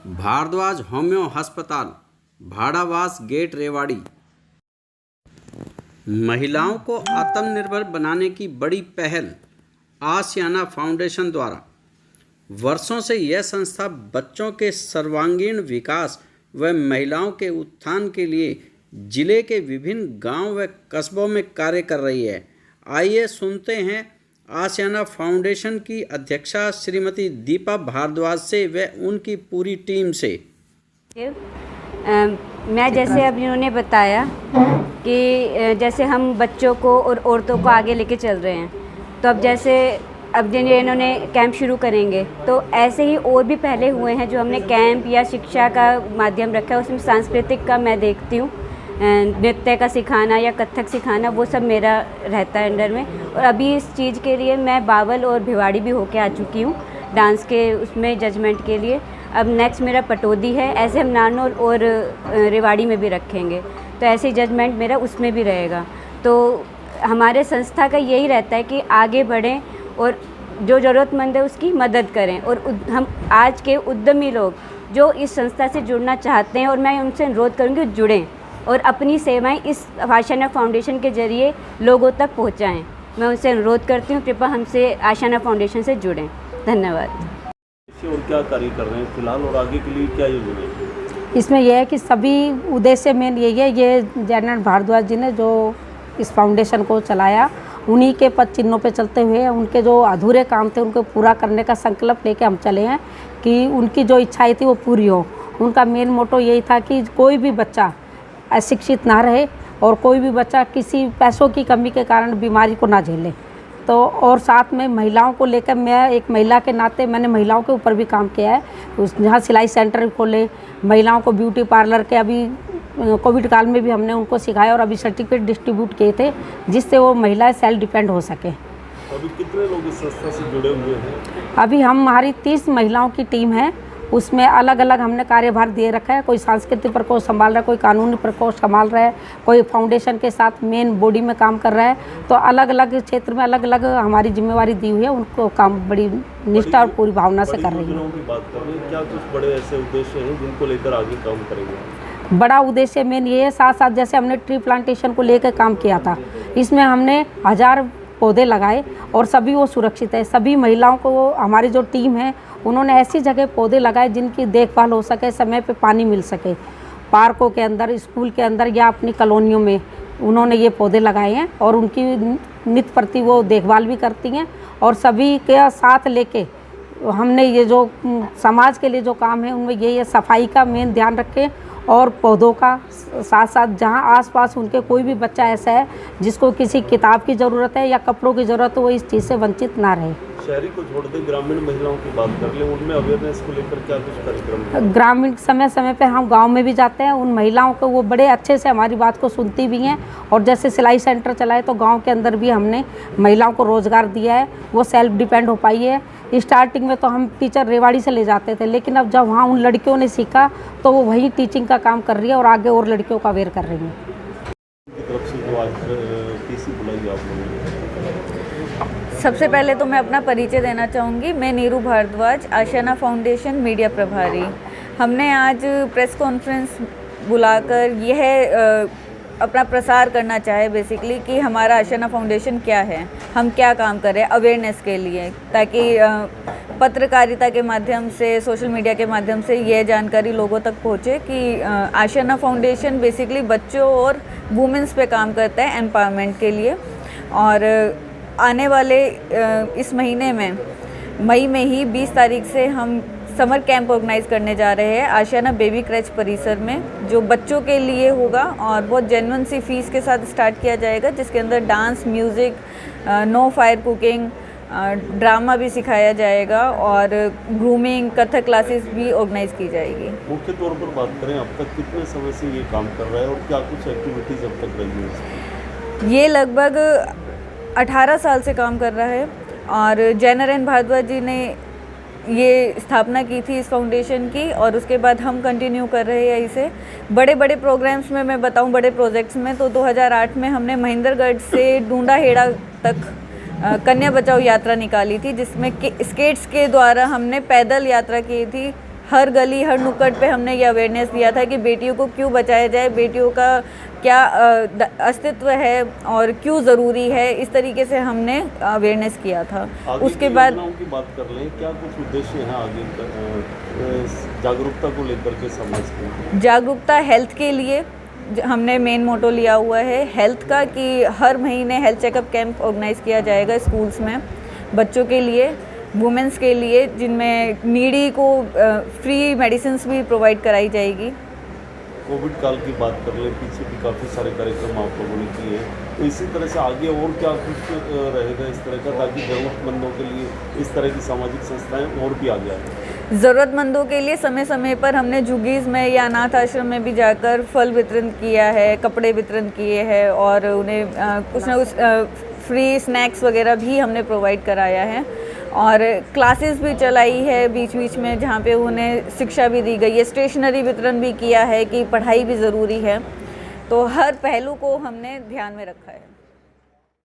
Bhardwaj homeo अस्पताल, Bhadawas gate, Rewari. महिलाओं को आत्मनिर्भर बनाने की बड़ी पहल आशियाना फाउंडेशन द्वारा। वर्षों से यह संस्था बच्चों के सर्वांगीण विकास व महिलाओं के उत्थान के लिए जिले के विभिन्न गांव व कस्बों में कार्य कर रही है। आइए सुनते हैं आशियाना फाउंडेशन की अध्यक्षा श्रीमती दीपा भारद्वाज से व उनकी पूरी टीम से। मैं जैसे अब इन्होंने बताया कि जैसे हम बच्चों को और औरतों को आगे लेके चल रहे हैं, तो अब जैसे अब इन्होंने कैंप शुरू करेंगे, तो ऐसे ही और भी पहले हुए हैं जो हमने कैंप या शिक्षा का माध्यम रखा है। उसमें सांस्कृतिक का मैं देखती हूँ, नृत्य का सिखाना या कथक सिखाना, वो सब मेरा रहता है अंडर में। और अभी इस चीज़ के लिए मैं बावल और भिवाड़ी भी होके आ चुकी हूँ डांस के उसमें जजमेंट के लिए। अब नेक्स्ट मेरा पटौदी है, ऐसे हम नानौर और रेवाड़ी में भी रखेंगे, तो ऐसे जजमेंट मेरा उसमें भी रहेगा। तो हमारे संस्था का यही रहता है कि आगे बढ़ें और जो ज़रूरतमंद है उसकी मदद करें। और हम आज के उद्यमी लोग जो इस संस्था से जुड़ना चाहते हैं, और मैं उनसे अनुरोध करूँगी जुड़ें और अपनी सेवाएं इस आशियाना फाउंडेशन के जरिए लोगों तक पहुंचाएं। मैं उनसे अनुरोध करती हूं, कृपया हमसे आशियाना फाउंडेशन से जुड़ें। धन्यवाद। और क्या कार्य कर रहे हैं फिलहाल और आगे के लिए क्या योजना है? इसमें यह है कि सभी उद्देश्य मेन यही है, ये जनरल भारद्वाज जी ने जो इस फाउंडेशन को चलाया, उन्हीं के पद चिन्हों पे चलते हुए उनके जो अधूरे काम थे उनको पूरा करने का संकल्प लेके हम चले हैं कि उनकी जो इच्छाएं थी वो पूरी हो। उनका मेन मोटो यही था कि कोई भी बच्चा अशिक्षित ना रहे और कोई भी बच्चा किसी पैसों की कमी के कारण बीमारी को ना झेले। तो और साथ में महिलाओं को लेकर मैं एक महिला के नाते मैंने महिलाओं के ऊपर भी काम किया है। उस जहाँ सिलाई सेंटर खोले, महिलाओं को ब्यूटी पार्लर के अभी कोविड काल में भी हमने उनको सिखाया और अभी सर्टिफिकेट डिस्ट्रीब्यूट किए थे, जिससे वो महिलाएं सेल्फ डिपेंड हो सके। अभी कितने लोग इस संस्था से जुड़े हुए हैं? अभी हमारी 30 महिलाओं की टीम है, उसमें अलग अलग हमने कार्यभार दिए रखा है। कोई सांस्कृतिक प्रकोष्ठ संभाल रहा है, कोई कानूनी प्रकोष्ठ संभाल रहा है, कोई फाउंडेशन के साथ मेन बॉडी में काम कर रहा है। तो अलग अलग क्षेत्र में अलग अलग हमारी जिम्मेवारी दी हुई है, उनको काम बड़ी निष्ठा और पूरी भावना से कर रही है। बात कर रहे हैं, क्या कुछ बड़े ऐसे उद्देश्य हैं जिनको लेकर आगे काम करेंगे? बड़ा उद्देश्य मेन ये है, साथ साथ जैसे हमने ट्री प्लांटेशन को लेकर काम किया था, इसमें हमने 1000 पौधे लगाए और सभी वो सुरक्षित है। सभी महिलाओं को हमारी जो टीम है उन्होंने ऐसी जगह पौधे लगाए जिनकी देखभाल हो सके, समय पे पानी मिल सके। पार्कों के अंदर, स्कूल के अंदर या अपनी कॉलोनियों में उन्होंने ये पौधे लगाए हैं और उनकी नित्य प्रति वो देखभाल भी करती हैं। और सभी के साथ लेके हमने ये जो समाज के लिए जो काम है उनमें यही है, सफाई का मेन ध्यान रखें और पौधों का साथ साथ जहाँ आसपास उनके कोई भी बच्चा ऐसा है जिसको किसी किताब की ज़रूरत है या कपड़ों की ज़रूरत है, वो इस चीज़ से वंचित ना रहे। शहरी को छोड़ दे, ग्रामीण महिलाओं की बात कर लें, उनमें अवेयरनेस को लेकर क्या कुछ कार्यक्रम? ग्रामीण समय समय पे हम गांव में भी जाते हैं, उन महिलाओं को वो बड़े अच्छे से हमारी बात को सुनती भी हैं। और जैसे सिलाई सेंटर चलाए तो गांव के अंदर भी हमने महिलाओं को रोज़गार दिया है, वो सेल्फ डिपेंड हो पाई है। स्टार्टिंग में तो हम टीचर रेवाड़ी से ले जाते थे, लेकिन अब जब वहाँ उन लड़कियों ने सीखा तो वो वहीं टीचिंग का काम कर रही है और आगे और लड़कियों का अवेयर कर रही हैं। सबसे पहले तो मैं अपना परिचय देना चाहूँगी। मैं नीरू भारद्वाज, आशियाना फाउंडेशन मीडिया प्रभारी। हमने आज प्रेस कॉन्फ्रेंस बुलाकर यह अपना प्रसार करना चाहे बेसिकली कि हमारा आशियाना फाउंडेशन क्या है, हम क्या काम कर रहे हैं अवेयरनेस के लिए, ताकि पत्रकारिता के माध्यम से, सोशल मीडिया के माध्यम से यह जानकारी लोगों तक पहुँचे कि आशियाना फाउंडेशन बेसिकली बच्चों और वुमेंस पे काम करता है एम्पावरमेंट के लिए। और आने वाले इस महीने में मई में ही 20 तारीख से हम समर कैंप ऑर्गेनाइज करने जा रहे हैं आशियाना बेबी क्रैच परिसर में, जो बच्चों के लिए होगा और बहुत जेन्युइन सी फीस के साथ स्टार्ट किया जाएगा, जिसके अंदर dance, music, no fire cooking, drama भी सिखाया जाएगा और ग्रूमिंग, कथक क्लासेस भी ऑर्गेनाइज की जाएगी। मुख्य तौर पर बात करें, अब तक कितने समय से ये काम कर रहा है और क्या कुछ एक्टिविटीज़ अब तक रही है? ये लगभग 18 साल से काम कर रहा है और जनरल भारद्वाज जी ने ये स्थापना की थी इस फाउंडेशन की, और उसके बाद हम कंटिन्यू कर रहे हैं इसे। बड़े बड़े प्रोग्राम्स में मैं बताऊं, बड़े प्रोजेक्ट्स में तो 2008 में हमने महेंद्रगढ़ से डूंडाहेड़ा तक कन्या बचाओ यात्रा निकाली थी, जिसमें स्केट्स के द्वारा हमने पैदल यात्रा की थी हर गली हर नुक्कड़ पे हमने ये अवेयरनेस दिया था कि बेटियों को क्यों बचाया जाए, बेटियों का क्या अस्तित्व है और क्यों ज़रूरी है। इस तरीके से हमने अवेयरनेस किया था। आगे उसके की बाद योजनाओं की बात कर लें, क्या कुछ उद्देश्य हैं आगे जागरूकता को लेकर के समाज के? जागरूकता हेल्थ के लिए हमने मेन मोटो लिया हुआ है हेल्थ का, कि हर महीने हेल्थ चेकअप कैंप ऑर्गेनाइज़ किया जाएगा स्कूल्स में बच्चों के लिए, वुमेंस के लिए, जिनमें नीडी को फ्री मेडिसिन्स भी प्रोवाइड कराई जाएगी। कोविड काल की बात कर लें, पीछे भी काफ़ी सारे कार्यक्रम आप लोगों ने किए हैं, तो इसी तरह से आगे और क्या कुछ रहेगा इस तरह का, ताकि ज़रूरतमंदों के लिए इस तरह की सामाजिक संस्थाएं और भी आगे आएँ? ज़रूरतमंदों के लिए समय समय पर हमने झुग्गीज़ में या अनाथ आश्रम में भी जाकर फल वितरण किया है, कपड़े वितरण किए हैं और उन्हें कुछ ना कुछ फ्री स्नैक्स वगैरह भी हमने प्रोवाइड कराया है। और क्लासेस भी चलाई है बीच बीच में, जहाँ पे उन्हें शिक्षा भी दी गई है। स्टेशनरी वितरण भी किया है कि पढ़ाई भी ज़रूरी है। तो हर पहलू को हमने ध्यान में रखा है।